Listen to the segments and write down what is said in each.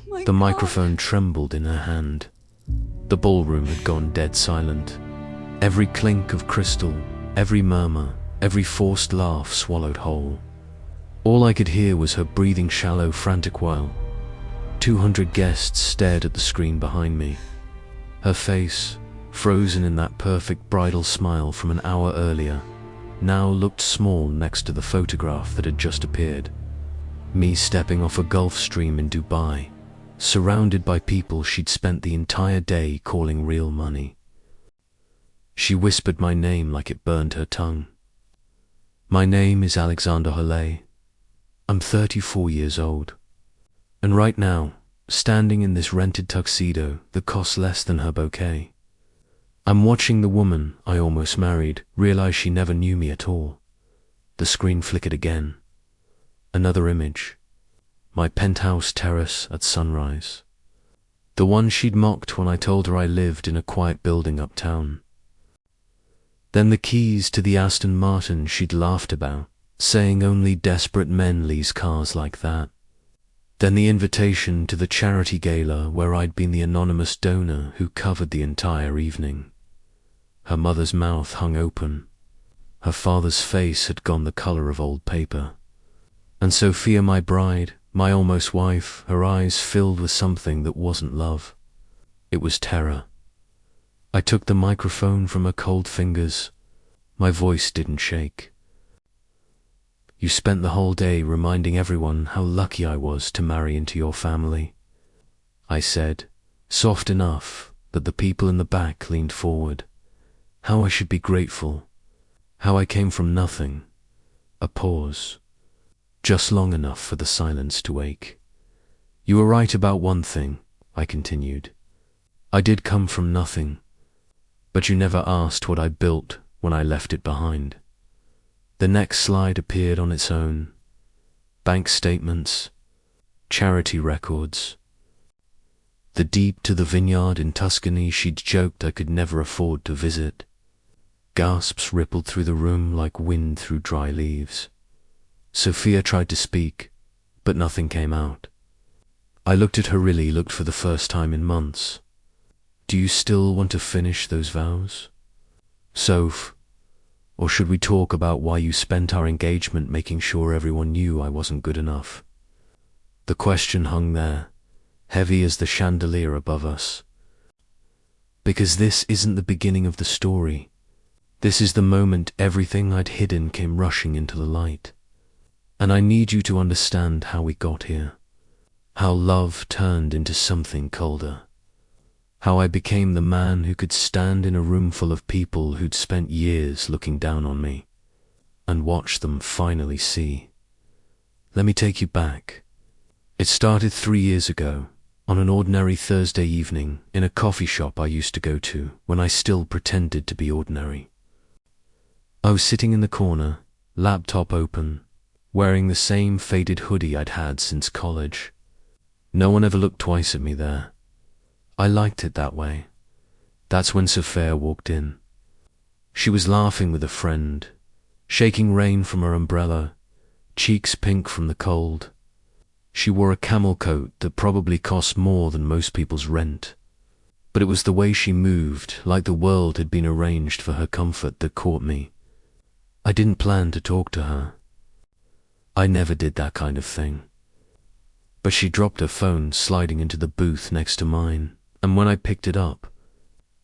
my The God. microphone trembled in her hand. The ballroom had gone dead silent. Every clink of crystal, every murmur, every forced laugh swallowed whole. All I could hear was her breathing shallow, frantic while 200 guests stared at the screen behind me. Her face, frozen in that perfect bridal smile from an hour earlier, now looked small next to the photograph that had just appeared. Me stepping off a Gulf Stream in Dubai, surrounded by people she'd spent the entire day calling real money. She whispered my name like it burned her tongue. My name is Alexander Holley. I'm 34 years old. And right now, standing in this rented tuxedo that costs less than her bouquet, I'm watching the woman I almost married realize she never knew me at all. The screen flickered again. Another image. My penthouse terrace at sunrise. The one she'd mocked when I told her I lived in a quiet building uptown. Then the keys to the Aston Martin she'd laughed about, saying only desperate men lease cars like that. Then the invitation to the charity gala where I'd been the anonymous donor who covered the entire evening. Her mother's mouth hung open. Her father's face had gone the color of old paper. And Sophia, my bride, my almost wife, her eyes filled with something that wasn't love. It was terror. I took the microphone from her cold fingers. My voice didn't shake. You spent the whole day reminding everyone how lucky I was to marry into your family, I said, soft enough that the people in the back leaned forward. How I should be grateful. How I came from nothing. A pause. Just long enough for the silence to ache. You were right about one thing, I continued. I did come from nothing, but you never asked what I built when I left it behind. The next slide appeared on its own. Bank statements, charity records. The deep to the vineyard in Tuscany she'd joked I could never afford to visit. Gasps rippled through the room like wind through dry leaves. Sophia tried to speak, but nothing came out. I looked at her, really looked for the first time in months. Do you still want to finish those vows? Soph, or should we talk about why you spent our engagement making sure everyone knew I wasn't good enough? The question hung there, heavy as the chandelier above us. Because this isn't the beginning of the story. This is the moment everything I'd hidden came rushing into the light. And I need you to understand how we got here. How love turned into something colder. How I became the man who could stand in a room full of people who'd spent years looking down on me, and watch them finally see. Let me take you back. It started 3 years ago, on an ordinary Thursday evening in a coffee shop I used to go to when I still pretended to be ordinary. I was sitting in the corner, laptop open, wearing the same faded hoodie I'd had since college. No one ever looked twice at me there. I liked it that way. That's when Sophia walked in. She was laughing with a friend, shaking rain from her umbrella, cheeks pink from the cold. She wore a camel coat that probably cost more than most people's rent. But it was the way she moved, like the world had been arranged for her comfort, that caught me. I didn't plan to talk to her. I never did that kind of thing. But she dropped her phone sliding into the booth next to mine, and when I picked it up,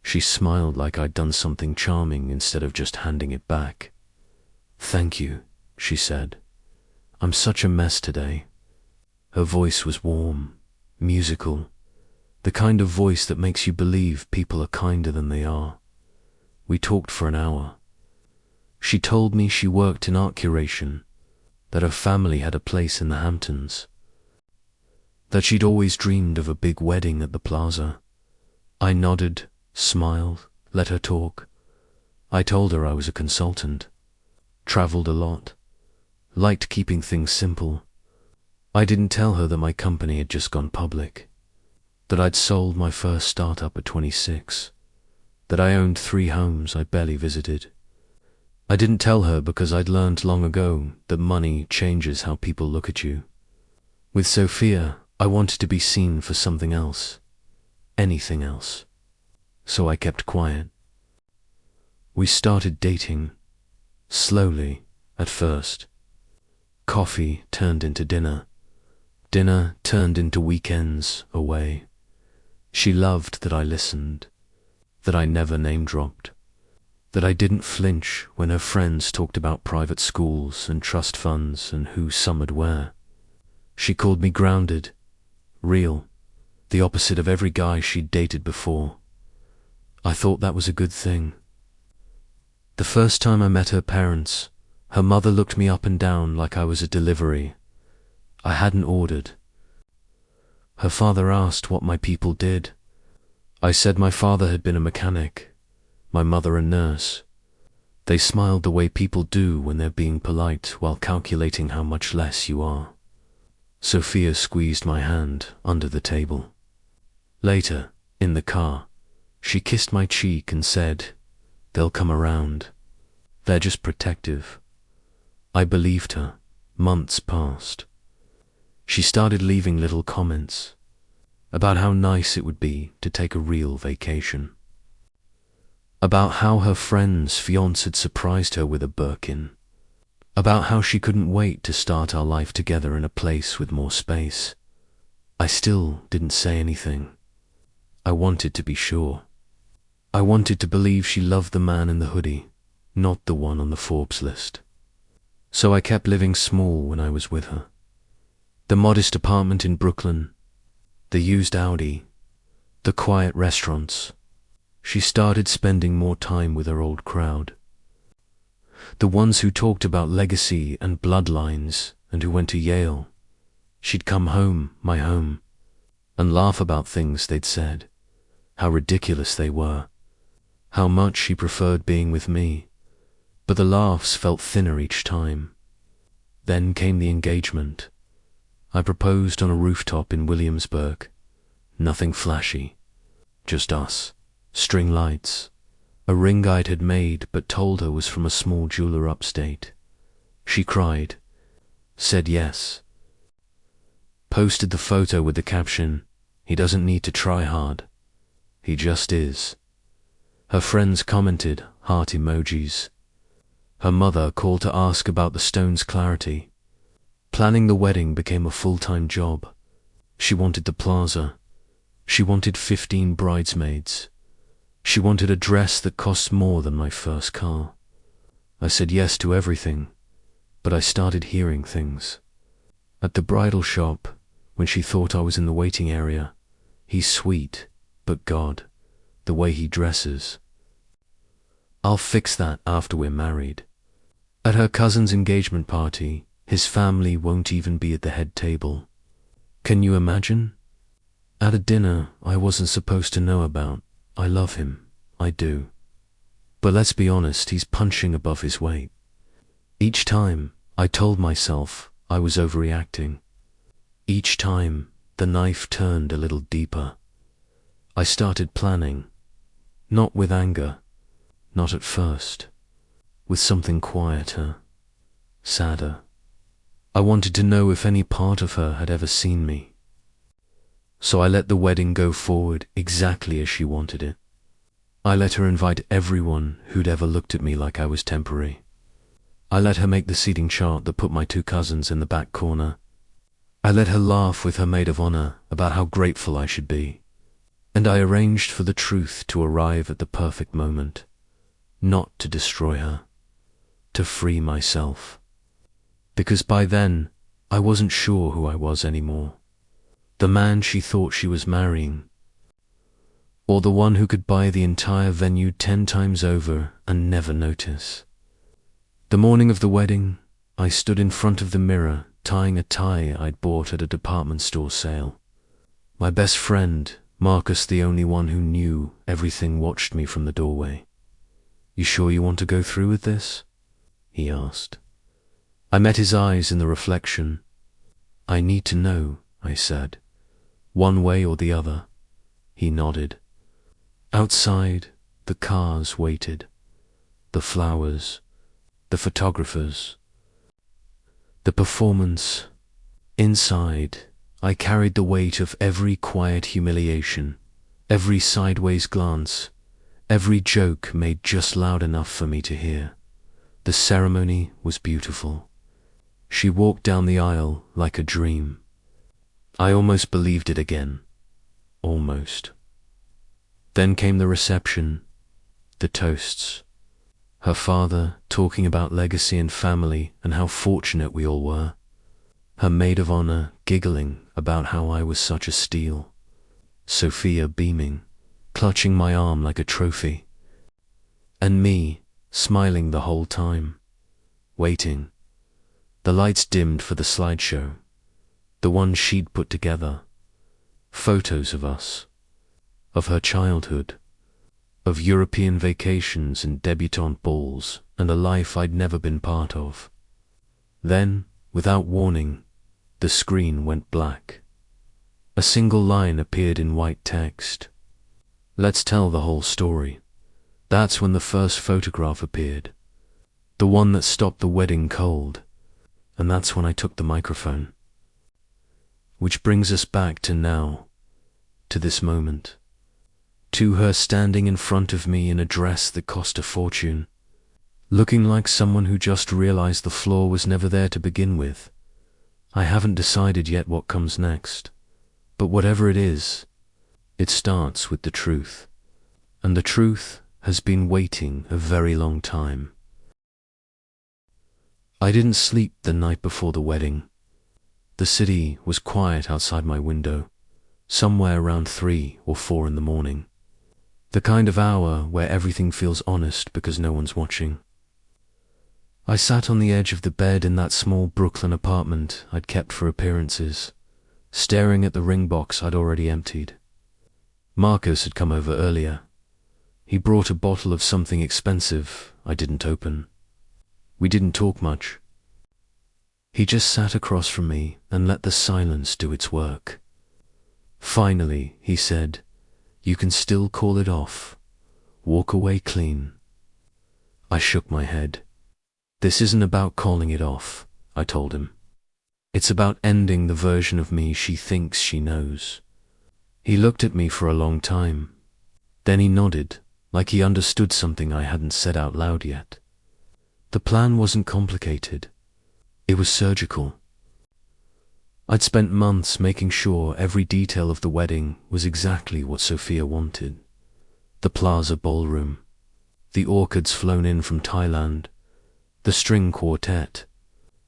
she smiled like I'd done something charming instead of just handing it back. Thank you, she said. I'm such a mess today. Her voice was warm, musical, the kind of voice that makes you believe people are kinder than they are. We talked for an hour. She told me she worked in art curation, that her family had a place in the Hamptons, that she'd always dreamed of a big wedding at the plaza. I nodded, smiled, let her talk. I told her I was a consultant, traveled a lot, liked keeping things simple. I didn't tell her that my company had just gone public, that I'd sold my first startup at 26, that I owned 3 homes I barely visited. I didn't tell her because I'd learned long ago that money changes how people look at you. With Sophia, I wanted to be seen for something else, anything else. So I kept quiet. We started dating, slowly at first. Coffee turned into dinner. Dinner turned into weekends away. She loved that I listened, that I never name-dropped, that I didn't flinch when her friends talked about private schools and trust funds and who summered where. She called me grounded, real, the opposite of every guy she'd dated before. I thought that was a good thing. The first time I met her parents, her mother looked me up and down like I was a delivery I hadn't ordered. Her father asked what my people did. I said my father had been a mechanic, my mother a nurse. They smiled the way people do when they're being polite while calculating how much less you are. Sophia squeezed my hand under the table. Later, in the car, she kissed my cheek and said, "They'll come around. They're just protective." I believed her. Months passed. She started leaving little comments about how nice it would be to take a real vacation, about how her friend's fiancé had surprised her with a Birkin, about how she couldn't wait to start our life together in a place with more space. I still didn't say anything. I wanted to be sure. I wanted to believe she loved the man in the hoodie, not the one on the Forbes list. So I kept living small when I was with her. The modest apartment in Brooklyn, the used Audi, the quiet restaurants. She started spending more time with her old crowd. The ones who talked about legacy and bloodlines and who went to Yale. She'd come home, my home, and laugh about things they'd said, how ridiculous they were, how much she preferred being with me, but the laughs felt thinner each time. Then came the engagement. I proposed on a rooftop in Williamsburg. Nothing flashy, just us, string lights, a ring I'd had made but told her was from a small jeweler upstate. She cried, said yes, posted the photo with the caption, "He doesn't need to try hard. He just is." Her friends commented, heart emojis. Her mother called to ask about the stone's clarity. Planning the wedding became a full-time job. She wanted the plaza. She wanted 15 bridesmaids. She wanted a dress that cost more than my first car. I said yes to everything, but I started hearing things. At the bridal shop, when she thought I was in the waiting area, he's sweet, but God, the way he dresses. I'll fix that after we're married. At her cousin's engagement party, his family won't even be at the head table. Can you imagine? At a dinner I wasn't supposed to know about. I love him, I do. But let's be honest, he's punching above his weight. Each time I told myself I was overreacting. Each time the knife turned a little deeper. I started planning, not with anger, not at first, with something quieter, sadder. I wanted to know if any part of her had ever seen me. So I let the wedding go forward exactly as she wanted it. I let her invite everyone who'd ever looked at me like I was temporary. I let her make the seating chart that put my 2 cousins in the back corner. I let her laugh with her maid of honor about how grateful I should be. And I arranged for the truth to arrive at the perfect moment, not to destroy her, to free myself. Because by then, I wasn't sure who I was anymore. The man she thought she was marrying, or the one who could buy the entire venue 10 times over and never notice. The morning of the wedding, I stood in front of the mirror, tying a tie I'd bought at a department store sale. My best friend, Marcus, the only one who knew everything, watched me from the doorway. "You sure you want to go through with this?" he asked. I met his eyes in the reflection. "I need to know," I said. "One way or the other." He nodded. Outside, the cars waited. The flowers, the photographers, the performance. Inside, I carried the weight of every quiet humiliation, every sideways glance, every joke made just loud enough for me to hear. The ceremony was beautiful. She walked down the aisle like a dream. I almost believed it again. Almost. Then came the reception, the toasts. Her father talking about legacy and family and how fortunate we all were. Her maid of honor giggling about how I was such a steal. Sophia beaming, clutching my arm like a trophy. And me, smiling the whole time, waiting. The lights dimmed for the slideshow, the one she'd put together. Photos of us, of her childhood, of European vacations and debutante balls, and a life I'd never been part of. Then, without warning, the screen went black. A single line appeared in white text. Let's tell the whole story. That's when the first photograph appeared, the one that stopped the wedding cold, and that's when I took the microphone. Which brings us back to now, to this moment, to her standing in front of me in a dress that cost a fortune, looking like someone who just realized the floor was never there to begin with. I haven't decided yet what comes next, but whatever it is, it starts with the truth, and the truth has been waiting a very long time. I didn't sleep the night before the wedding. The city was quiet outside my window, somewhere around 3 or 4 in the morning. The kind of hour where everything feels honest because no one's watching. I sat on the edge of the bed in that small Brooklyn apartment I'd kept for appearances, staring at the ring box I'd already emptied. Marcus had come over earlier. He brought a bottle of something expensive I didn't open. We didn't talk much. He just sat across from me and let the silence do its work. Finally, he said, "You can still call it off. Walk away clean." I shook my head. "This isn't about calling it off," I told him. "It's about ending the version of me she thinks she knows." He looked at me for a long time. Then he nodded, like he understood something I hadn't said out loud yet. The plan wasn't complicated. It was surgical. I'd spent months making sure every detail of the wedding was exactly what Sophia wanted. The Plaza Ballroom, the orchids flown in from Thailand, the string quartet,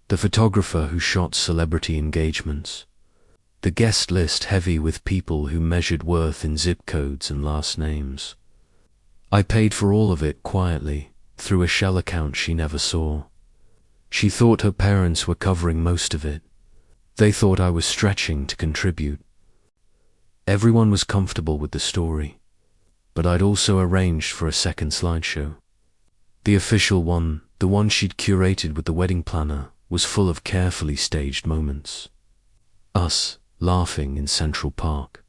the photographer who shot celebrity engagements, the guest list heavy with people who measured worth in zip codes and last names. I paid for all of it quietly, through a shell account she never saw. She thought her parents were covering most of it. They thought I was stretching to contribute. Everyone was comfortable with the story, but I'd also arranged for a second slideshow. The official one, the one she'd curated with the wedding planner, was full of carefully staged moments. Us laughing in Central Park.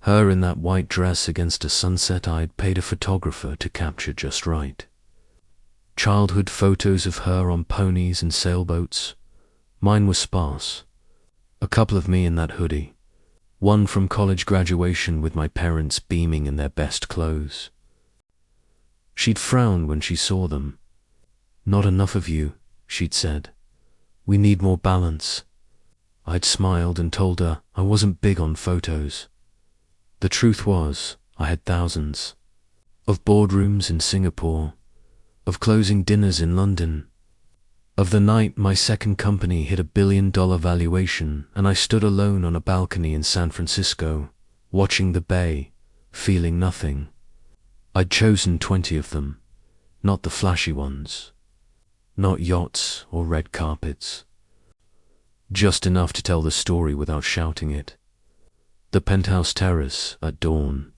Her in that white dress against a sunset I'd paid a photographer to capture just right. Childhood photos of her on ponies and sailboats. Mine were sparse. A couple of me in that hoodie. One from college graduation with my parents beaming in their best clothes. She'd frowned when she saw them. "Not enough of you," she'd said. "We need more balance." I'd smiled and told her I wasn't big on photos. The truth was, I had thousands. Of boardrooms in Singapore, of closing dinners in London, of the night my second company hit $1 billion valuation and I stood alone on a balcony in San Francisco, watching the bay, feeling nothing. I'd chosen 20 of them, not the flashy ones, not yachts or red carpets. Just enough to tell the story without shouting it. The penthouse terrace at dawn.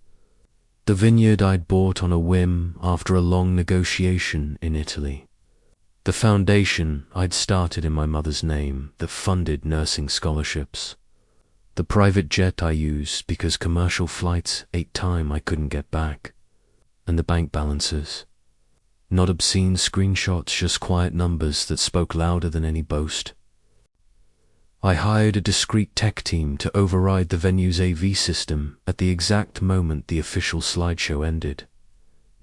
The vineyard I'd bought on a whim after a long negotiation in Italy. The foundation I'd started in my mother's name that funded nursing scholarships. The private jet I used because commercial flights ate time I couldn't get back. And the bank balances. Not obscene screenshots, just quiet numbers that spoke louder than any boast. I hired a discreet tech team to override the venue's AV system at the exact moment the official slideshow ended.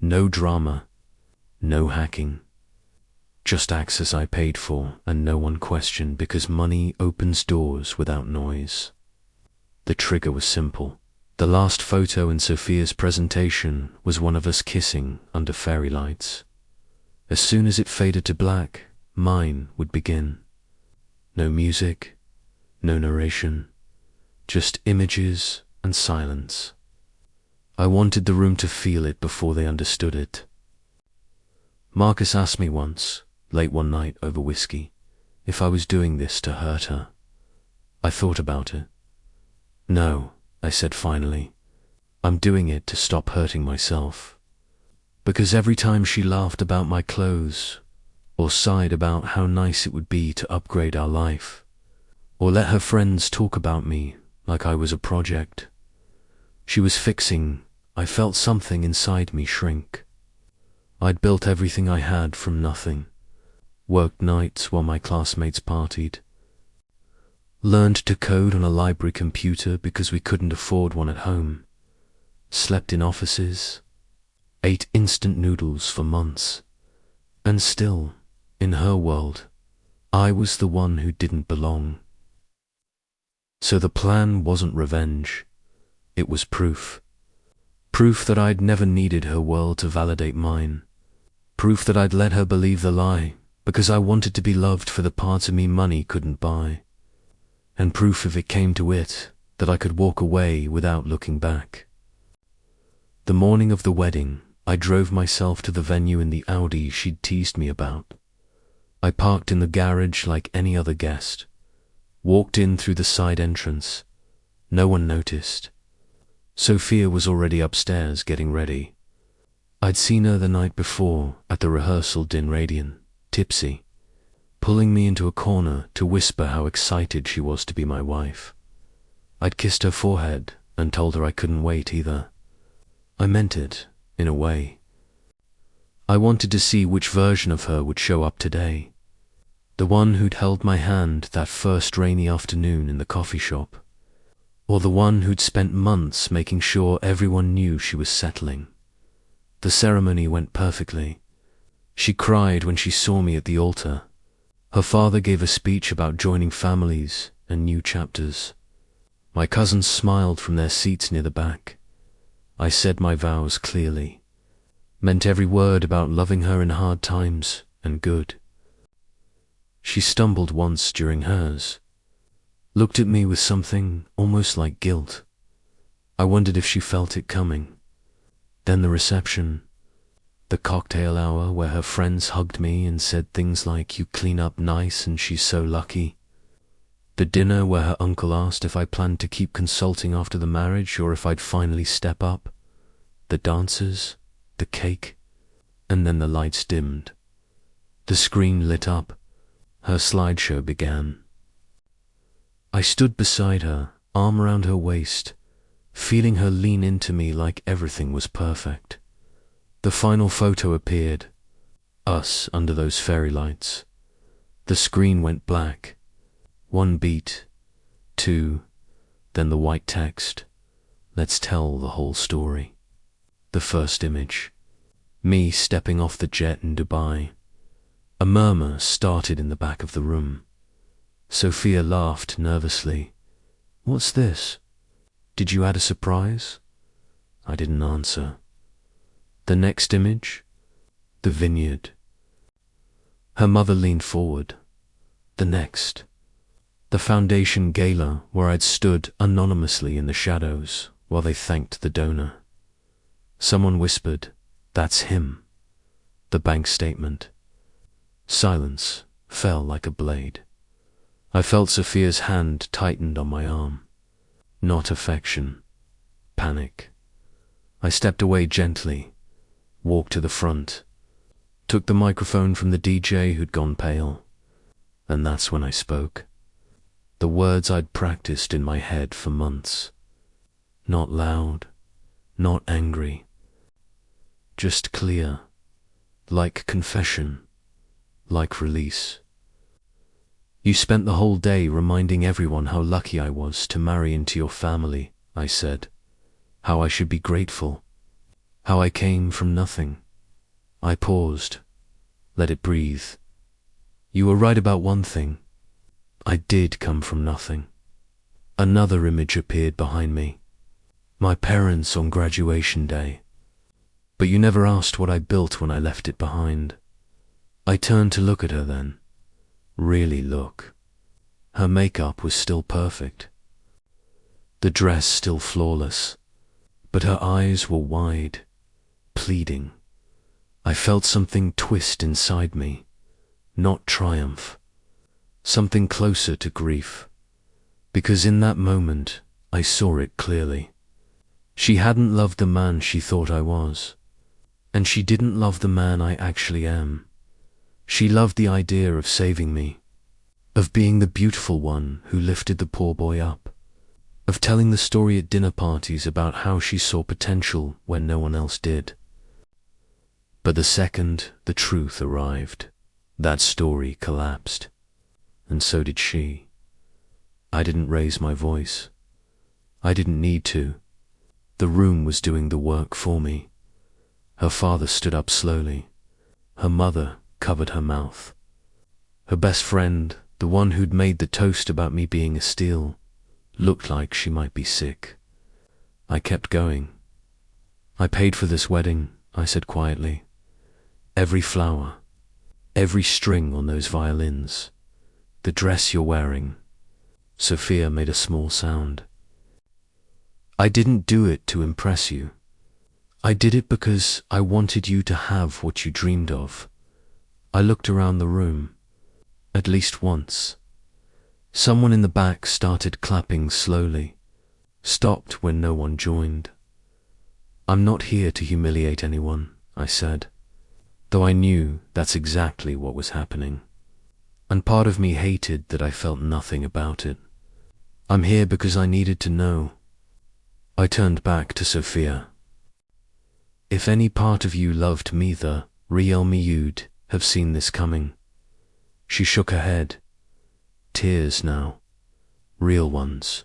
No drama, no hacking. Just access I paid for and no one questioned, because money opens doors without noise. The trigger was simple. The last photo in Sophia's presentation was one of us kissing under fairy lights. As soon as it faded to black, mine would begin. No music, no narration, just images and silence. I wanted the room to feel it before they understood it. Marcus asked me once, late one night over whiskey, if I was doing this to hurt her. I thought about it. No, I said finally. I'm doing it to stop hurting myself. Because every time she laughed about my clothes, or sighed about how nice it would be to upgrade our life, or let her friends talk about me like I was a project she was fixing, I felt something inside me shrink. I'd built everything I had from nothing, worked nights while my classmates partied, learned to code on a library computer because we couldn't afford one at home, slept in offices, ate instant noodles for months, and still, in her world, I was the one who didn't belong. So the plan wasn't revenge, it was proof. Proof that I'd never needed her world to validate mine. Proof that I'd let her believe the lie, because I wanted to be loved for the parts of me money couldn't buy. And proof, if it came to it, that I could walk away without looking back. The morning of the wedding, I drove myself to the venue in the Audi she'd teased me about. I parked in the garage like any other guest, walked in through the side entrance. No one noticed. Sophia was already upstairs getting ready. I'd seen her the night before at the rehearsal din radiant, tipsy, pulling me into a corner to whisper how excited she was to be my wife. I'd kissed her forehead and told her I couldn't wait either. I meant it, in a way. I wanted to see which version of her would show up today. The one who'd held my hand that first rainy afternoon in the coffee shop, or the one who'd spent months making sure everyone knew she was settling. The ceremony went perfectly. She cried when she saw me at the altar. Her father gave a speech about joining families and new chapters. My cousins smiled from their seats near the back. I said my vows clearly, meant every word about loving her in hard times and good. She stumbled once during hers, looked at me with something almost like guilt. I wondered if she felt it coming. Then the reception, the cocktail hour where her friends hugged me and said things like, "You clean up nice and she's so lucky." The dinner where her uncle asked if I planned to keep consulting after the marriage or if I'd finally step up. The dancers, the cake, and then the lights dimmed. The screen lit up. Her slideshow began. I stood beside her, arm around her waist, feeling her lean into me like everything was perfect. The final photo appeared, us under those fairy lights. The screen went black. One beat, two, then the white text. Let's tell the whole story. The first image, me stepping off the jet in Dubai. A murmur started in the back of the room. Sophia laughed nervously. "What's this? Did you add a surprise?" I didn't answer. The next image, the vineyard. Her mother leaned forward. The next, the foundation gala where I'd stood anonymously in the shadows while they thanked the donor. Someone whispered, "That's him." The bank statement. Silence fell like a blade. I felt Sophia's hand tightened on my arm. Not affection, panic. I stepped away gently, walked to the front, took the microphone from the DJ who'd gone pale, and that's when I spoke. The words I'd practiced in my head for months. Not loud, not angry, just clear, like confession, like release. You spent the whole day reminding everyone how lucky I was to marry into your family, I said. How I should be grateful. How I came from nothing. I paused. Let it breathe. You were right about one thing. I did come from nothing. Another image appeared behind me. My parents on graduation day. But you never asked what I built when I left it behind. I turned to look at her then. Really look. Her makeup was still perfect. The dress still flawless. But her eyes were wide, pleading. I felt something twist inside me. Not triumph. Something closer to grief. Because in that moment, I saw it clearly. She hadn't loved the man she thought I was. And she didn't love the man I actually am. She loved the idea of saving me. Of being the beautiful one who lifted the poor boy up. Of telling the story at dinner parties about how she saw potential when no one else did. But the second the truth arrived, that story collapsed. And so did she. I didn't raise my voice. I didn't need to. The room was doing the work for me. Her father stood up slowly. Her mother covered her mouth. Her best friend, the one who'd made the toast about me being a steal, looked like she might be sick. I kept going. I paid for this wedding, I said quietly. Every flower, every string on those violins, the dress you're wearing. Sophia made a small sound. I didn't do it to impress you. I did it because I wanted you to have what you dreamed of. I looked around the room, at least once. Someone in the back started clapping slowly, stopped when no one joined. I'm not here to humiliate anyone, I said, though I knew that's exactly what was happening. And part of me hated that I felt nothing about it. I'm here because I needed to know. I turned back to Sophia. If any part of you loved me, the real me, you'd have seen this coming. She shook her head. Tears now. Real ones.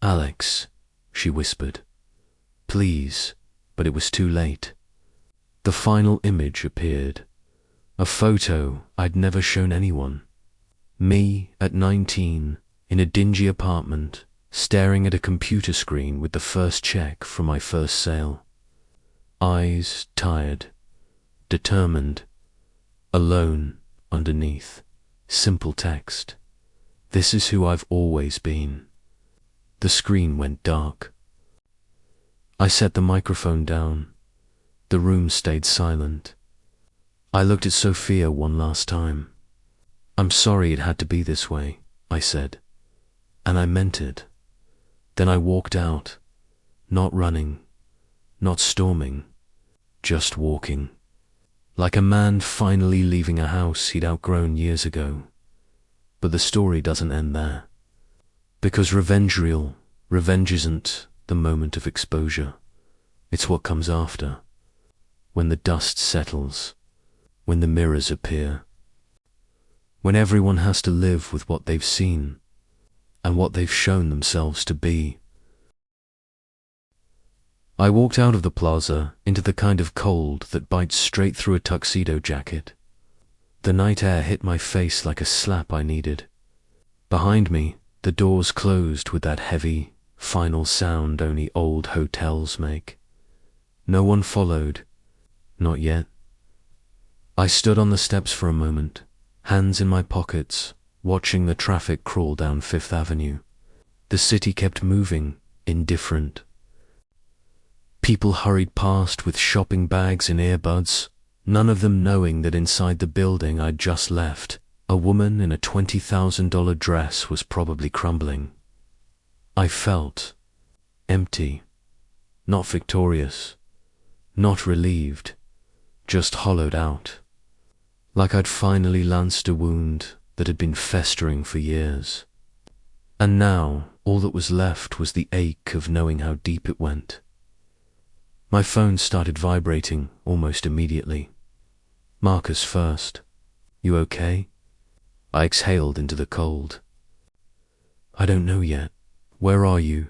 Alex, she whispered. Please, but it was too late. The final image appeared. A photo I'd never shown anyone. Me at 19, in a dingy apartment, staring at a computer screen with the first check from my first sale. Eyes tired, determined, alone underneath. Simple text. This is who I've always been. The screen went dark. I set the microphone down. The room stayed silent. I looked at Sophia one last time. I'm sorry it had to be this way, I said. And I meant it. Then I walked out, not running, not storming, just walking. Like a man finally leaving a house he'd outgrown years ago. But the story doesn't end there. Because revenge isn't the moment of exposure. It's what comes after. When the dust settles, when the mirrors appear. When everyone has to live with what they've seen and what they've shown themselves to be. I walked out of the plaza into the kind of cold that bites straight through a tuxedo jacket. The night air hit my face like a slap I needed. Behind me, the doors closed with that heavy, final sound only old hotels make. No one followed. Not yet. I stood on the steps for a moment, hands in my pockets, watching the traffic crawl down Fifth Avenue. The city kept moving, indifferent. People hurried past with shopping bags and earbuds, none of them knowing that inside the building I'd just left, a woman in a $20,000 dress was probably crumbling. I felt empty, not victorious, not relieved, just hollowed out, like I'd finally lanced a wound that had been festering for years. And now all that was left was the ache of knowing how deep it went. My phone started vibrating almost immediately. Marcus first. You okay? I exhaled into the cold. I don't know yet. Where are you?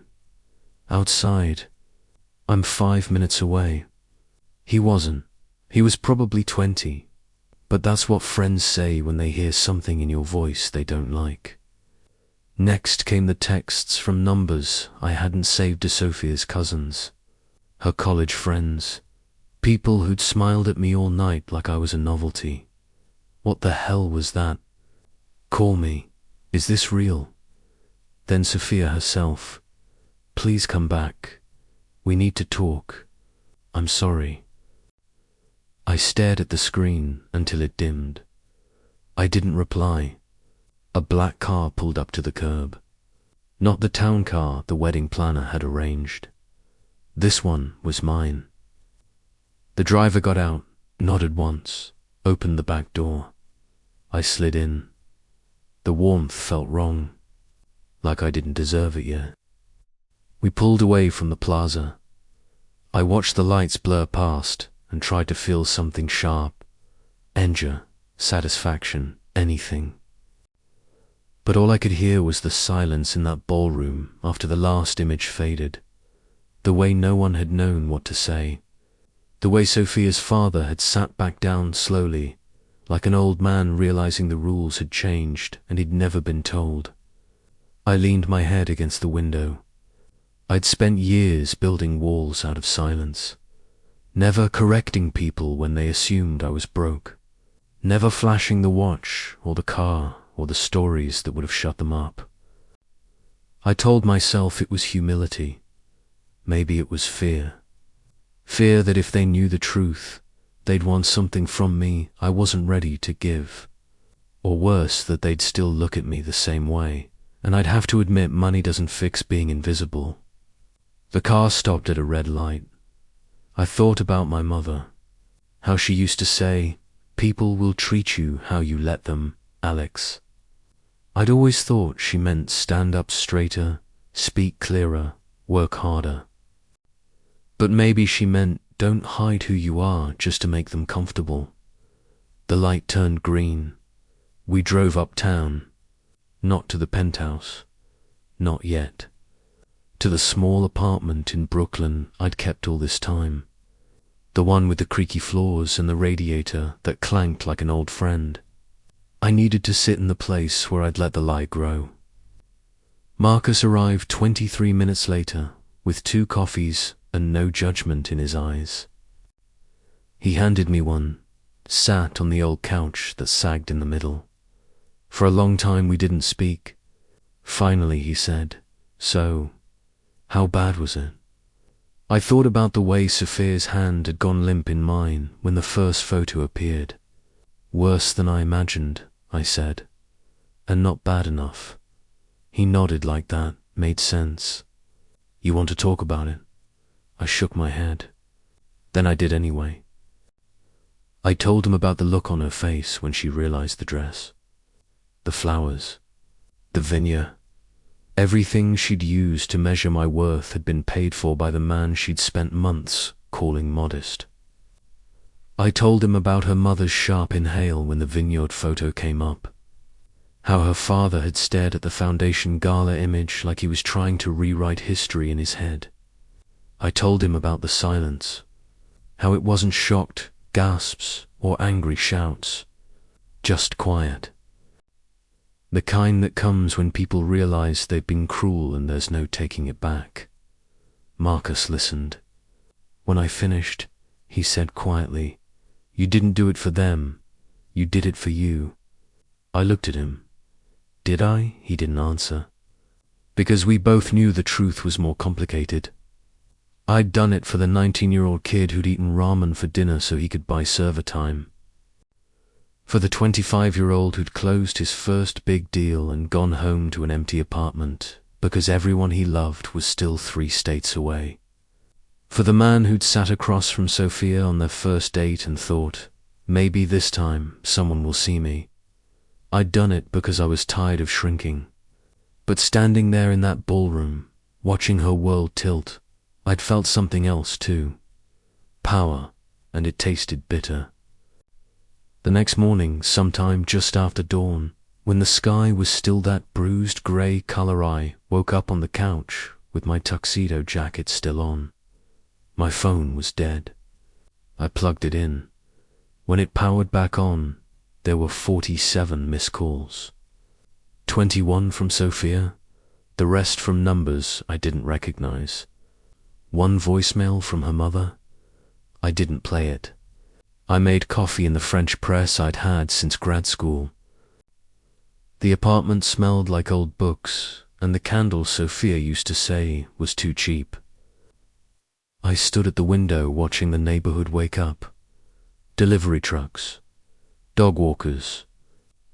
Outside. I'm 5 minutes away. He wasn't. He was probably 20. But that's what friends say when they hear something in your voice they don't like. Next came the texts from numbers I hadn't saved to Sophia's cousins, her college friends, people who'd smiled at me all night like I was a novelty. What the hell was that? Call me. Is this real? Then Sophia herself. Please come back. We need to talk. I'm sorry. I stared at the screen until it dimmed. I didn't reply. A black car pulled up to the curb. Not the town car the wedding planner had arranged. This one was mine. The driver got out, nodded once, opened the back door. I slid in. The warmth felt wrong, like I didn't deserve it yet. We pulled away from the plaza. I watched the lights blur past and tried to feel something sharp. Anger, satisfaction, anything. But all I could hear was the silence in that ballroom after the last image faded. The way no one had known what to say. The way Sophia's father had sat back down slowly, like an old man realizing the rules had changed and he'd never been told. I leaned my head against the window. I'd spent years building walls out of silence, never correcting people when they assumed I was broke, never flashing the watch or the car or the stories that would have shut them up. I told myself it was humility. Maybe it was fear. Fear that if they knew the truth, they'd want something from me I wasn't ready to give. Or worse, that they'd still look at me the same way, and I'd have to admit money doesn't fix being invisible. The car stopped at a red light. I thought about my mother, how she used to say, "People will treat you how you let them, Alex." I'd always thought she meant stand up straighter, speak clearer, work harder. But maybe she meant don't hide who you are just to make them comfortable. The light turned green. We drove uptown, not to the penthouse, not yet. To the small apartment in Brooklyn I'd kept all this time. The one with the creaky floors and the radiator that clanked like an old friend. I needed to sit in the place where I'd let the lie grow. Marcus arrived 23 minutes later with 2 coffees and no judgment in his eyes. He handed me one, sat on the old couch that sagged in the middle. For a long time we didn't speak. Finally he said, "So, how bad was it?" I thought about the way Sophia's hand had gone limp in mine when the first photo appeared. "Worse than I imagined," I said, "and not bad enough." He nodded like that, made sense. "You want to talk about it?" I shook my head. Then I did anyway. I told him about the look on her face when she realized the dress. The flowers. The vineyard. Everything she'd used to measure my worth had been paid for by the man she'd spent months calling modest. I told him about her mother's sharp inhale when the vineyard photo came up. How her father had stared at the foundation gala image like he was trying to rewrite history in his head. I told him about the silence. How it wasn't shocked gasps or angry shouts. Just quiet. The kind that comes when people realize they've been cruel and there's no taking it back. Marcus listened. When I finished, he said quietly, "You didn't do it for them. You did it for you." I looked at him. Did I? He didn't answer. Because we both knew the truth was more complicated. I'd done it for the 19-year-old kid who'd eaten ramen for dinner so he could buy server time. For the 25-year-old who'd closed his first big deal and gone home to an empty apartment because everyone he loved was still 3 states away. For the man who'd sat across from Sophia on their first date and thought, maybe this time someone will see me. I'd done it because I was tired of shrinking. But standing there in that ballroom, watching her world tilt, I'd felt something else too. Power, and it tasted bitter. The next morning, sometime just after dawn, When the sky was still that bruised grey colour, I woke up on the couch with my tuxedo jacket still on. My phone was dead. I plugged it in. When it powered back on, there were 47 missed calls. 21 from Sophia, the rest from numbers I didn't recognize. One voicemail from her mother. I didn't play it. I made coffee in the French press I'd had since grad school. The apartment smelled like old books, and the candle Sophia used to say was too cheap. I stood at the window watching the neighborhood wake up. Delivery trucks, dog walkers,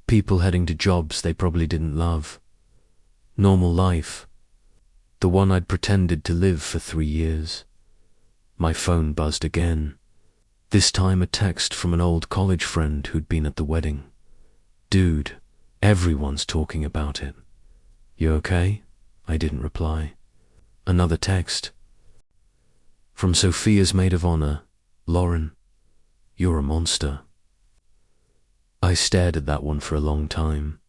people heading to jobs they probably didn't love. Normal life, the one I'd pretended to live for 3 years. My phone buzzed again. This time a text from an old college friend who'd been at the wedding. "Dude, everyone's talking about it. You okay?" I didn't reply. Another text. From Sophia's maid of honor, "Lauren, you're a monster." I stared at that one for a long time.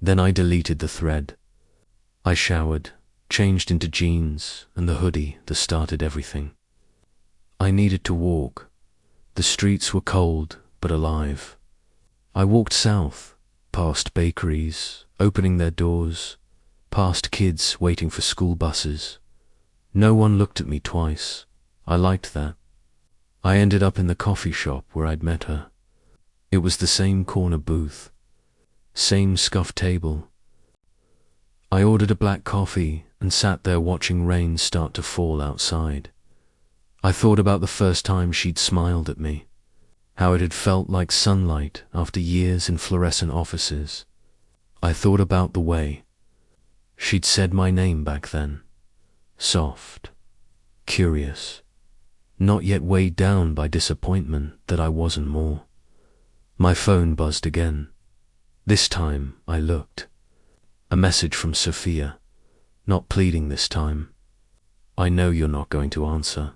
Then I deleted the thread. I showered, changed into jeans and the hoodie that started everything. I needed to walk. The streets were cold but alive. I walked south, past bakeries opening their doors, past kids waiting for school buses. No one looked at me twice. I liked that. I ended up in the coffee shop where I'd met her. It was the same corner booth, same scuffed table. I ordered a black coffee and sat there watching rain start to fall outside. I thought about the first time she'd smiled at me, how it had felt like sunlight after years in fluorescent offices. I thought about the way she'd said my name back then, soft, curious, not yet weighed down by disappointment that I wasn't more. My phone buzzed again. This time I looked. A message from Sophia, not pleading this time. "I know you're not going to answer,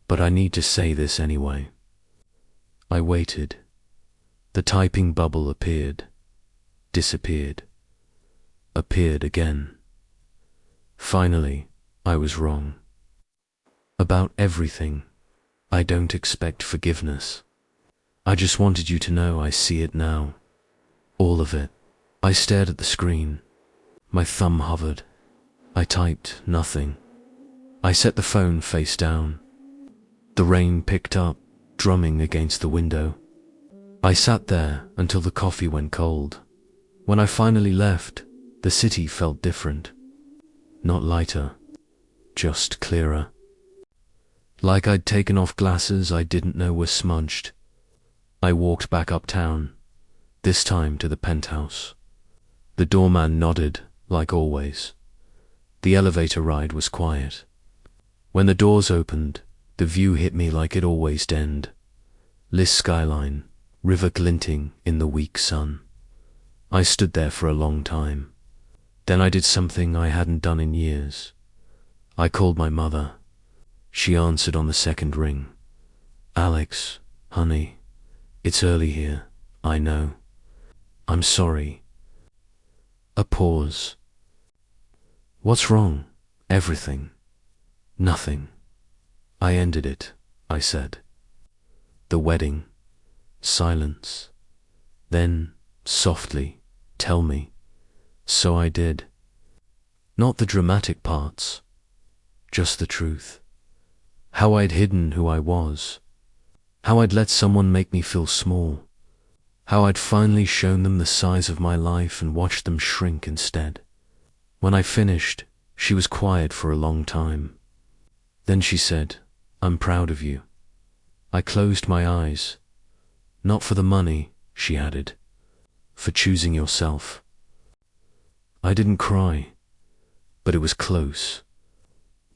but I need to say this anyway." I waited. The typing bubble appeared, disappeared, appeared again. Finally, I was wrong. About everything. I don't expect forgiveness. I just wanted you to know I see it now. All of it. I stared at the screen. My thumb hovered. I typed nothing. I set the phone face down. The rain picked up, drumming against the window. I sat there until the coffee went cold. When I finally left, the city felt different. Not lighter, just clearer. Like I'd taken off glasses I didn't know were smudged. I walked back uptown, this time to the penthouse. The doorman nodded, like always. The elevator ride was quiet. When the doors opened, the view hit me like it always did. Lis skyline, river glinting in the weak sun. I stood there for a long time. Then I did something I hadn't done in years. I called my mother. She answered on the second ring. "Alex, honey, it's early here, I know. I'm sorry." A pause. "What's wrong?" "Everything." "Nothing." I ended it, I said. The wedding. Silence. Then, softly, "Tell me." So I did. Not the dramatic parts, just the truth. How I'd hidden who I was. How I'd let someone make me feel small. How I'd finally shown them the size of my life and watched them shrink instead. When I finished, she was quiet for a long time. Then she said, "I'm proud of you." I closed my eyes. "Not for the money," she added, "for choosing yourself." I didn't cry, but it was close.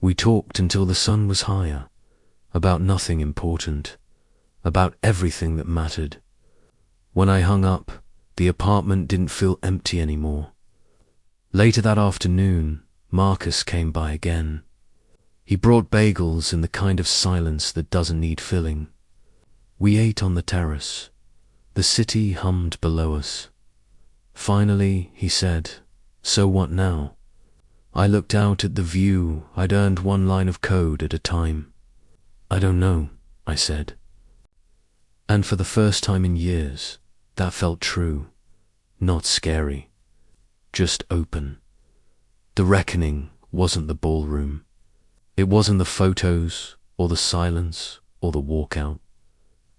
We talked until the sun was higher, about nothing important, about everything that mattered. When I hung up, the apartment didn't feel empty anymore. Later that afternoon, Marcus came by again. He brought bagels in the kind of silence that doesn't need filling. We ate on the terrace. The city hummed below us. Finally, he said, "So what now?" I looked out at the view. I'd earned one line of code at a time. "I don't know," I said. And for the first time in years, that felt true, not scary, just open. The reckoning wasn't the ballroom. It wasn't the photos, or the silence, or the walkout.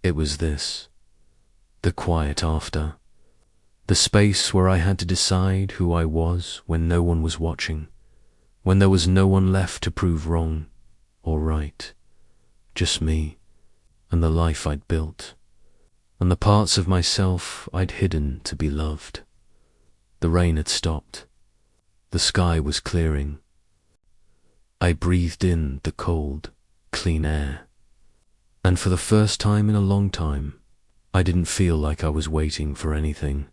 It was this, the quiet after. The space where I had to decide who I was when no one was watching, when there was no one left to prove wrong or right. Just me, and the life I'd built, and the parts of myself I'd hidden to be loved. The rain had stopped. The sky was clearing. I breathed in the cold, clean air. And for the first time in a long time, I didn't feel like I was waiting for anything.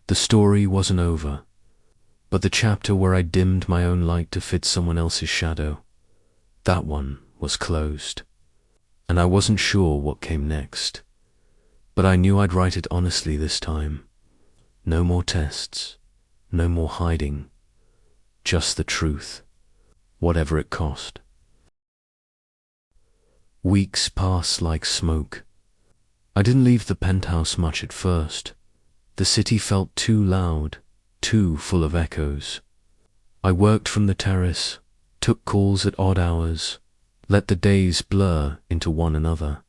The story wasn't over, but the chapter where I dimmed my own light to fit someone else's shadow, that one was closed. And I wasn't sure what came next, but I knew I'd write it honestly this time. No more tests, no more hiding, just the truth, whatever it cost. Weeks passed like smoke. I didn't leave the penthouse much at first. The city felt too loud, too full of echoes. I worked from the terrace, took calls at odd hours, let the days blur into one another.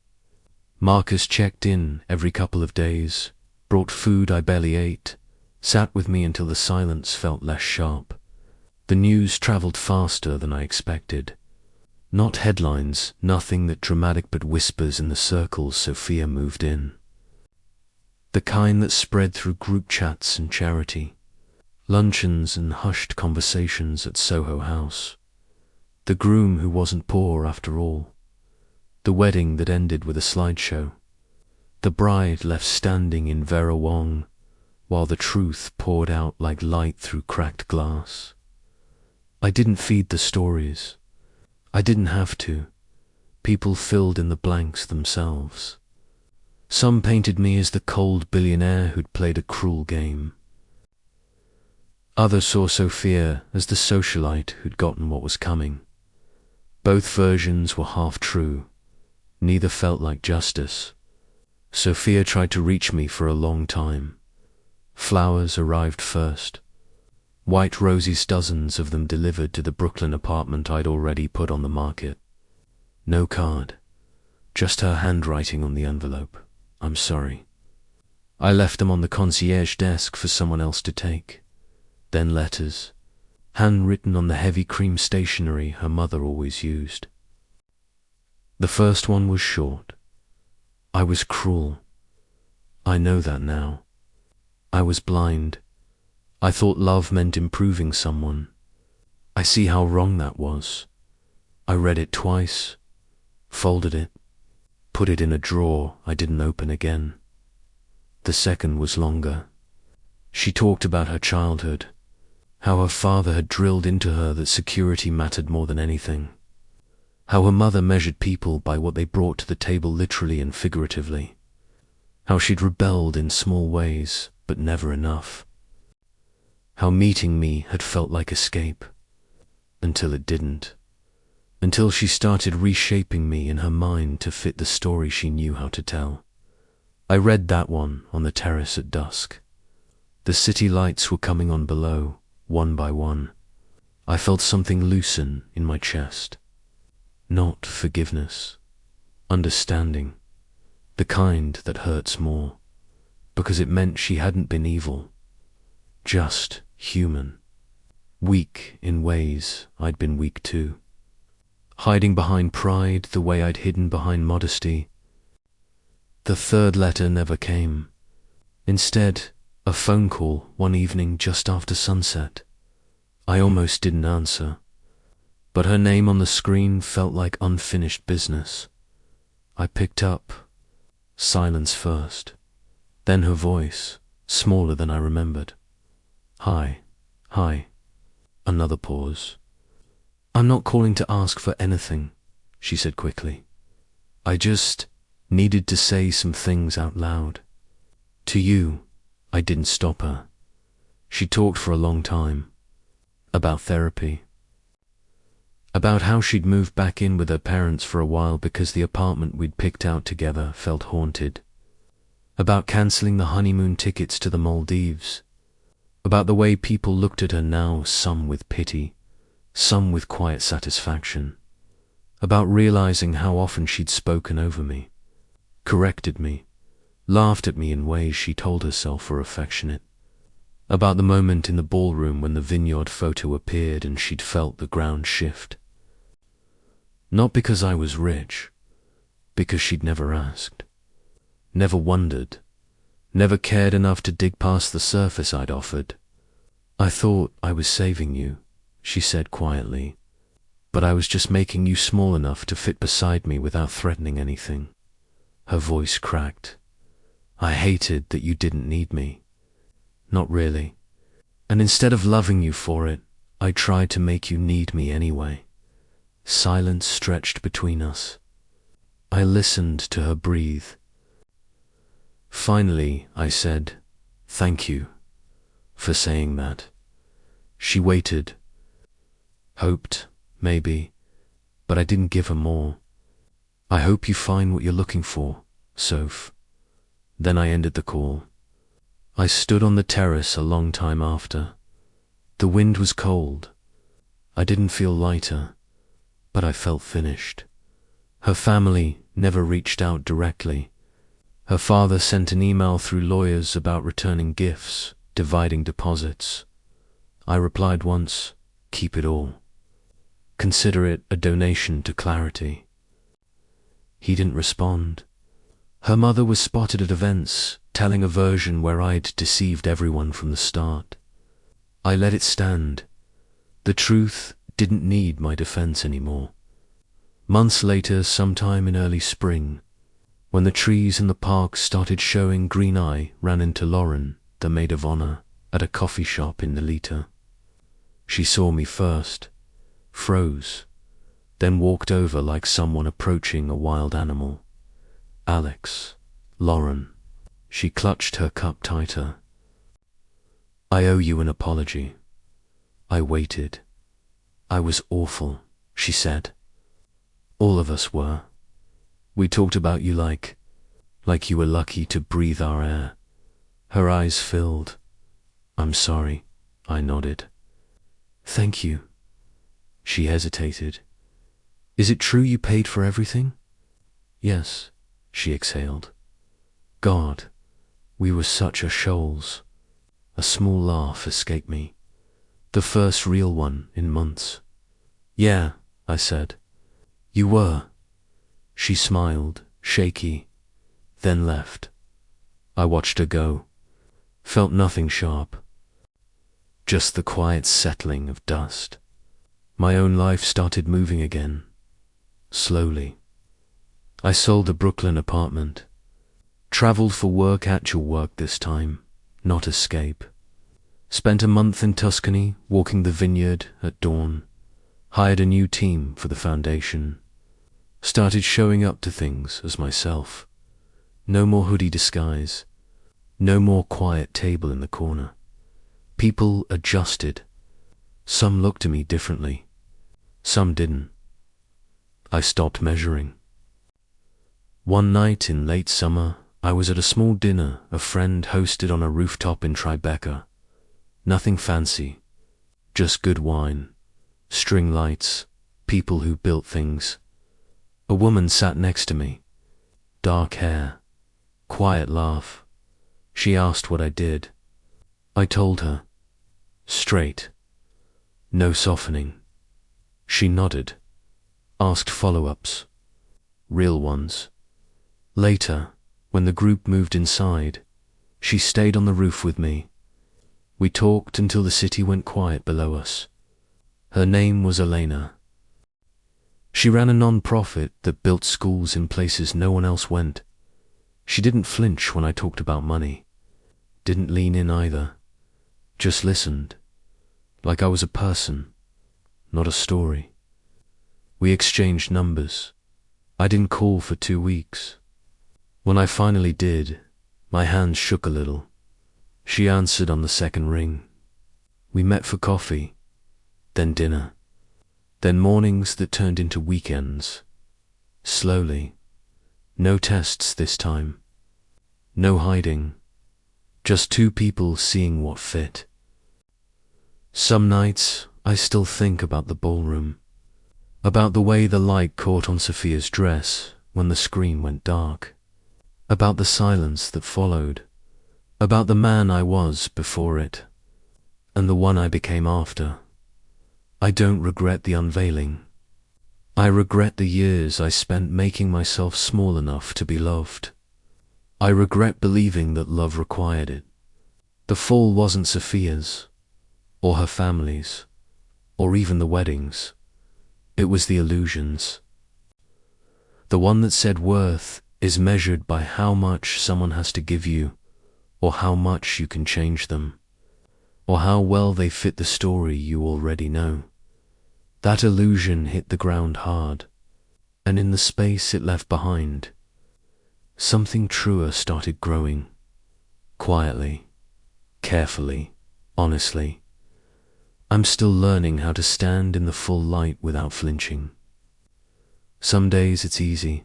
Marcus checked in every couple of days, brought food I barely ate, sat with me until the silence felt less sharp. The news traveled faster than I expected. Not headlines, nothing that dramatic, but whispers in the circles Sophia moved in. The kind that spread through group chats and charity, luncheons and hushed conversations at Soho House. The groom who wasn't poor after all. The wedding that ended with a slideshow. The bride left standing in Vera Wong, while the truth poured out like light through cracked glass. I didn't feed the stories. I didn't have to. People filled in the blanks themselves. Some painted me as the cold billionaire who'd played a cruel game. Others saw Sophia as the socialite who'd gotten what was coming. Both versions were half true. Neither felt like justice. Sophia tried to reach me for a long time. Flowers arrived first. White roses, dozens of them delivered to the Brooklyn apartment I'd already put on the market. No card, just her handwriting on the envelope. "I'm sorry." I left them on the concierge desk for someone else to take. Then letters, handwritten on the heavy cream stationery her mother always used. The first one was short. "I was cruel. I know that now. I was blind. I thought love meant improving someone. I see how wrong that was. I read it twice, folded it, put it in a drawer I didn't open again." The second was longer. She talked about her childhood, how her father had drilled into her that security mattered more than anything, how her mother measured people by what they brought to the table literally and figuratively, how she'd rebelled in small ways, but never enough, how meeting me had felt like escape, until it didn't. Until she started reshaping me in her mind to fit the story she knew how to tell. I read that one on the terrace at dusk. The city lights were coming on below, one by one. I felt something loosen in my chest. Not forgiveness. Understanding. The kind that hurts more. Because it meant she hadn't been evil. Just human. Weak in ways I'd been weak too. Hiding behind pride the way I'd hidden behind modesty. The third letter never came. Instead, a phone call one evening just after sunset. I almost didn't answer, but her name on the screen felt like unfinished business. I picked up. Silence first. Then her voice, smaller than I remembered. "Hi, hi." Another pause. "I'm not calling to ask for anything," she said quickly. "I just needed to say some things out loud. To you." I didn't stop her. She talked for a long time. About therapy. About how she'd moved back in with her parents for a while because the apartment we'd picked out together felt haunted. About cancelling the honeymoon tickets to the Maldives. About the way people looked at her now, some with pity, some with quiet satisfaction. About realizing how often she'd spoken over me, corrected me, laughed at me in ways she told herself were affectionate. About the moment in the ballroom when the vineyard photo appeared and she'd felt the ground shift. Not because I was rich, because she'd never asked, never wondered, never cared enough to dig past the surface I'd offered. I thought I was saving you, she said quietly, but I was just making you small enough to fit beside me without threatening anything. Her voice cracked. I hated that you didn't need me. Not really. And instead of loving you for it, I tried to make you need me anyway. Silence stretched between us. I listened to her breathe. Finally, I said, "Thank you for saying that." She waited. Hoped, maybe, but I didn't give her more. "I hope you find what you're looking for, Soph." Then I ended the call. I stood on the terrace a long time after. The wind was cold. I didn't feel lighter, but I felt finished. Her family never reached out directly. Her father sent an email through lawyers about returning gifts, dividing deposits. I replied once, "Keep it all. Consider it a donation to clarity." He didn't respond. Her mother was spotted at events, telling a version where I'd deceived everyone from the start. I let it stand. The truth didn't need my defense anymore. Months later, sometime in early spring, when the trees in the park started showing green, I ran into Lauren, the maid of honor, at a coffee shop in Nolita. She saw me first, froze, then walked over like someone approaching a wild animal. "Alex, Lauren." She clutched her cup tighter. "I owe you an apology." I waited. "I was awful," she said. "All of us were. We talked about you like you were lucky to breathe our air." Her eyes filled. "I'm sorry," I nodded. "Thank you." She hesitated. "Is it true you paid for everything?" "Yes," she exhaled. "God, we were such a shoals." A small laugh escaped me. The first real one in months. "Yeah," I said. "You were." She smiled, shaky, then left. I watched her go. Felt nothing sharp. Just the quiet settling of dust. My own life started moving again. Slowly. I sold the Brooklyn apartment. Traveled for work, actual work this time, not escape. Spent a month in Tuscany, walking the vineyard at dawn. Hired a new team for the foundation. Started showing up to things as myself. No more hoodie disguise. No more quiet table in the corner. People adjusted. Some looked at me differently. Some didn't. I stopped measuring. One night in late summer, I was at a small dinner a friend hosted on a rooftop in Tribeca. Nothing fancy, just good wine, string lights, people who built things. A woman sat next to me, dark hair, quiet laugh. She asked what I did. I told her, straight, no softening. She nodded, asked follow-ups, real ones. Later, when the group moved inside, she stayed on the roof with me. We talked until the city went quiet below us. Her name was Elena. She ran a non-profit that built schools in places no one else went. She didn't flinch when I talked about money. Didn't lean in either. Just listened, like I was a person, not a story. We exchanged numbers. I didn't call for 2 weeks. When I finally did, my hands shook a little. She answered on the second ring, We met for coffee, then dinner, then mornings that turned into weekends. Slowly. No tests this time. No hiding. Just two people seeing what fit. Some nights I still think about the ballroom, about the way the light caught on Sophia's dress when the screen went dark, about the silence that followed, about the man I was before it, and the one I became after. I don't regret the unveiling. I regret the years I spent making myself small enough to be loved. I regret believing that love required it. The fall wasn't Sophia's, or her family's, or even the weddings. It was the illusions. The one that said worth is measured by how much someone has to give you, or how much you can change them, or how well they fit the story you already know. That illusion hit the ground hard, and in the space it left behind, something truer started growing, quietly, carefully, honestly. I'm still learning how to stand in the full light without flinching. Some days it's easy,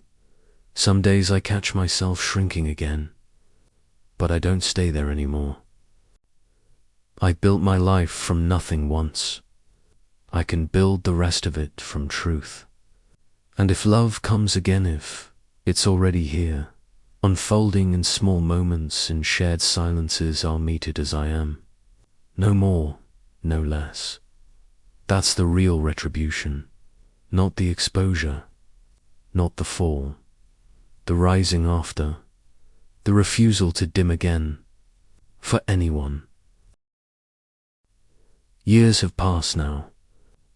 some days I catch myself shrinking again, but I don't stay there anymore. I built my life from nothing once. I can build the rest of it from truth. And if love comes again, if it's already here, unfolding in small moments and shared silences, I'll meet it as I am. No more, no less. That's the real retribution, not the exposure, not the fall, the rising after, the refusal to dim again, for anyone. Years have passed now.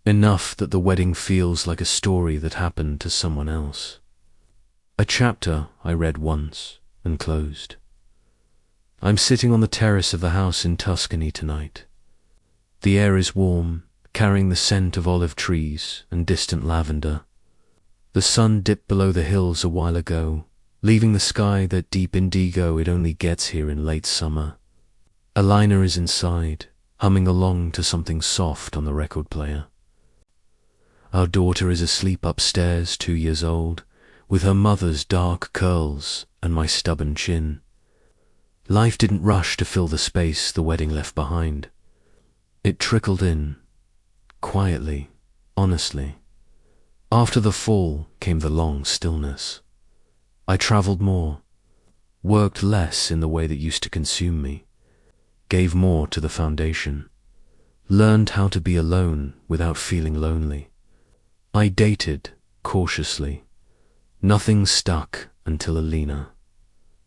Enough that the wedding feels like a story that happened to someone else. A chapter I read once and closed. I'm sitting on the terrace of the house in Tuscany tonight. The air is warm, carrying the scent of olive trees and distant lavender. The sun dipped below the hills a while ago, leaving the sky that deep indigo it only gets here in late summer. Alina is inside, humming along to something soft on the record player. Our daughter is asleep upstairs, 2 years old, with her mother's dark curls and my stubborn chin. Life didn't rush to fill the space the wedding left behind. It trickled in, quietly, honestly. After the fall came the long stillness. I traveled more, worked less in the way that used to consume me, gave more to the foundation, learned how to be alone without feeling lonely. I dated cautiously. Nothing stuck until Alina.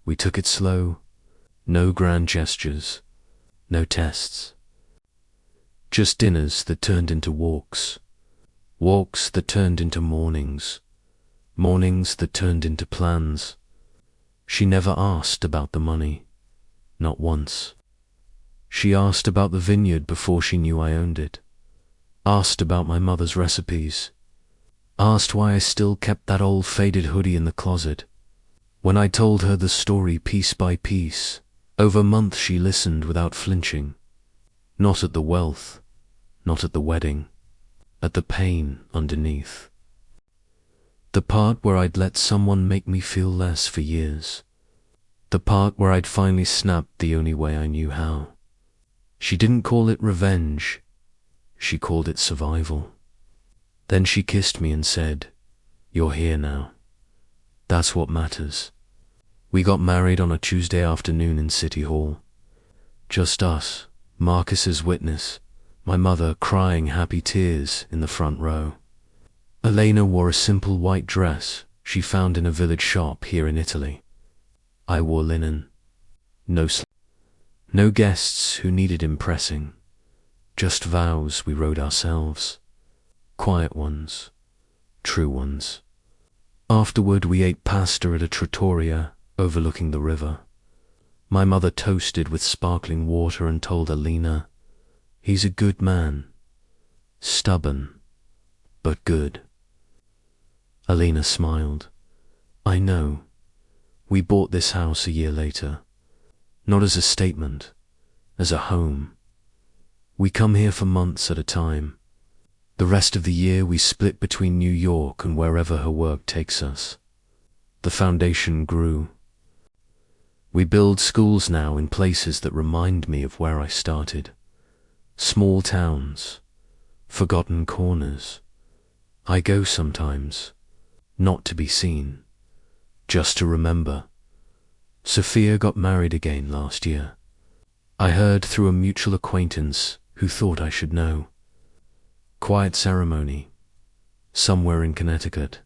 We took it slow, no grand gestures, no tests. Just dinners that turned into walks, walks that turned into mornings, mornings that turned into plans. She never asked about the money, not once. She asked about the vineyard before she knew I owned it, asked about my mother's recipes, asked why I still kept that old faded hoodie in the closet. When I told her the story piece by piece, over months she listened without flinching. Not at the wealth, not at the wedding, at the pain underneath. The part where I'd let someone make me feel less for years. The part where I'd finally snapped the only way I knew how. She didn't call it revenge, she called it survival. Then she kissed me and said, "You're here now. That's what matters." We got married on a Tuesday afternoon in City Hall. Just us, Marcus as witness, my mother crying happy tears in the front row. Elena wore a simple white dress she found in a village shop here in Italy. I wore linen. No guests who needed impressing, just vows we wrote ourselves. Quiet ones, true ones. Afterward we ate pasta at a trattoria overlooking the river. My mother toasted with sparkling water and told Alina, "He's a good man, stubborn, but good." Alina smiled. I know. We bought this house a year later, not as a statement, as a home. We come here for months at a time. The rest of the year we split between New York and wherever her work takes us. The foundation grew. We build schools now in places that remind me of where I started. Small towns, forgotten corners. I go sometimes, not to be seen, just to remember. Sophia got married again last year. I heard through a mutual acquaintance who thought I should know. Quiet ceremony, somewhere in Connecticut.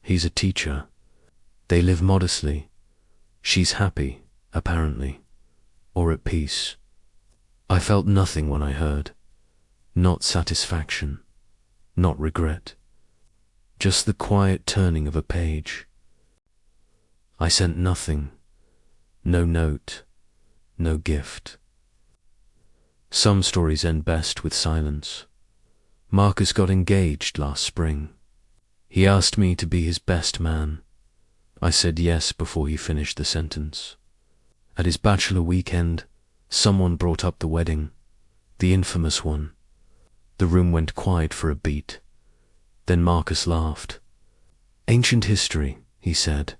He's a teacher. They live modestly. She's happy, apparently, or at peace. I felt nothing when I heard. Not satisfaction, not regret. Just the quiet turning of a page. I sent nothing, no note, no gift. Some stories end best with silence. Marcus got engaged last spring. He asked me to be his best man. I said yes before he finished the sentence. At his bachelor weekend, someone brought up the wedding, the infamous one. The room went quiet for a beat. Then Marcus laughed. Ancient history, he said,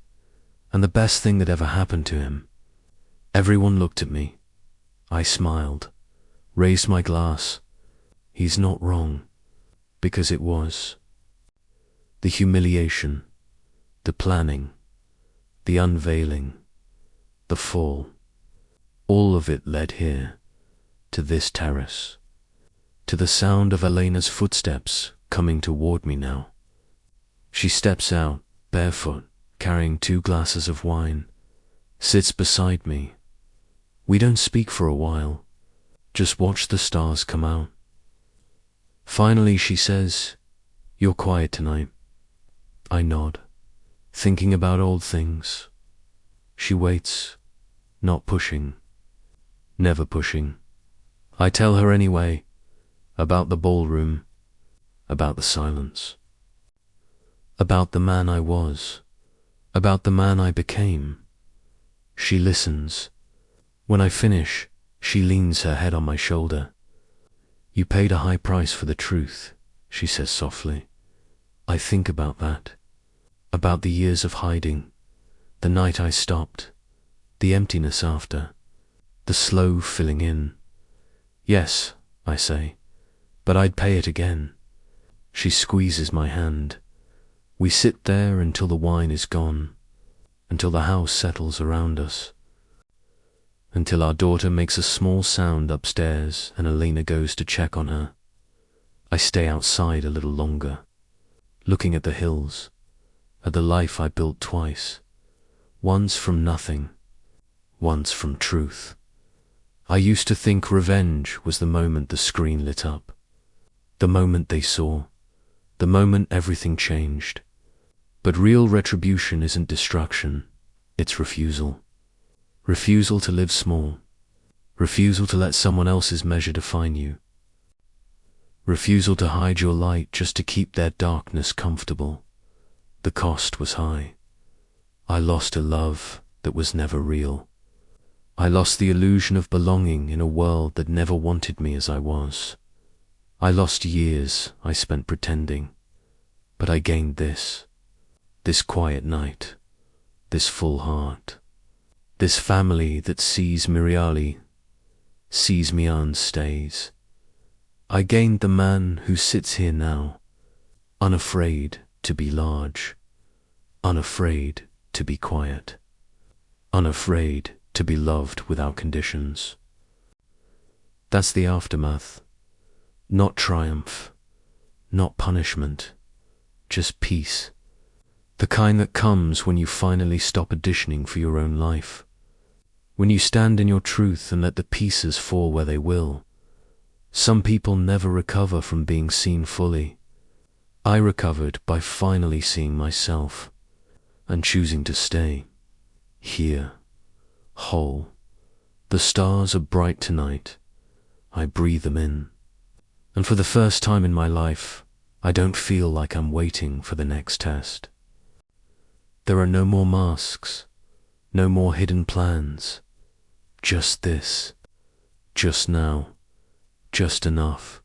and the best thing that ever happened to him. Everyone looked at me. I smiled, raised my glass. He's not wrong, because it was. The humiliation, the planning, the unveiling, the fall, all of it led here, to this terrace, to the sound of Elena's footsteps coming toward me now. She steps out, barefoot, carrying 2 glasses of wine, sits beside me. We don't speak for a while, just watch the stars come out. Finally she says, "You're quiet tonight." I nod, thinking about old things. She waits, not pushing, never pushing. I tell her anyway, about the ballroom, about the silence, about the man I was, about the man I became. She listens. When I finish, she leans her head on my shoulder. "You paid a high price for the truth," she says softly. I think about that, about the years of hiding, the night I stopped, the emptiness after, the slow filling in. "Yes," I say, "but I'd pay it again." She squeezes my hand. We sit there until the wine is gone, until the house settles around us, until our daughter makes a small sound upstairs and Elena goes to check on her. I stay outside a little longer, looking at the hills, at the life I built twice, once from nothing, once from truth. I used to think revenge was the moment the screen lit up, the moment they saw, the moment everything changed. But real retribution isn't destruction, it's refusal. Refusal to live small. Refusal to let someone else's measure define you. Refusal to hide your light just to keep their darkness comfortable. The cost was high. I lost a love that was never real. I lost the illusion of belonging in a world that never wanted me as I was. I lost years I spent pretending, but I gained this quiet night, this full heart, this family that sees Miriali, sees me and stays. I gained the man who sits here now, unafraid to be large, unafraid to be quiet, unafraid to be loved without conditions. That's the aftermath. Not triumph, not punishment, just peace. The kind that comes when you finally stop auditioning for your own life. When you stand in your truth and let the pieces fall where they will. Some people never recover from being seen fully. I recovered by finally seeing myself and choosing to stay here, whole. The stars are bright tonight. I breathe them in. And for the first time in my life, I don't feel like I'm waiting for the next test. There are no more masks, no more hidden plans. Just this, just now, just enough.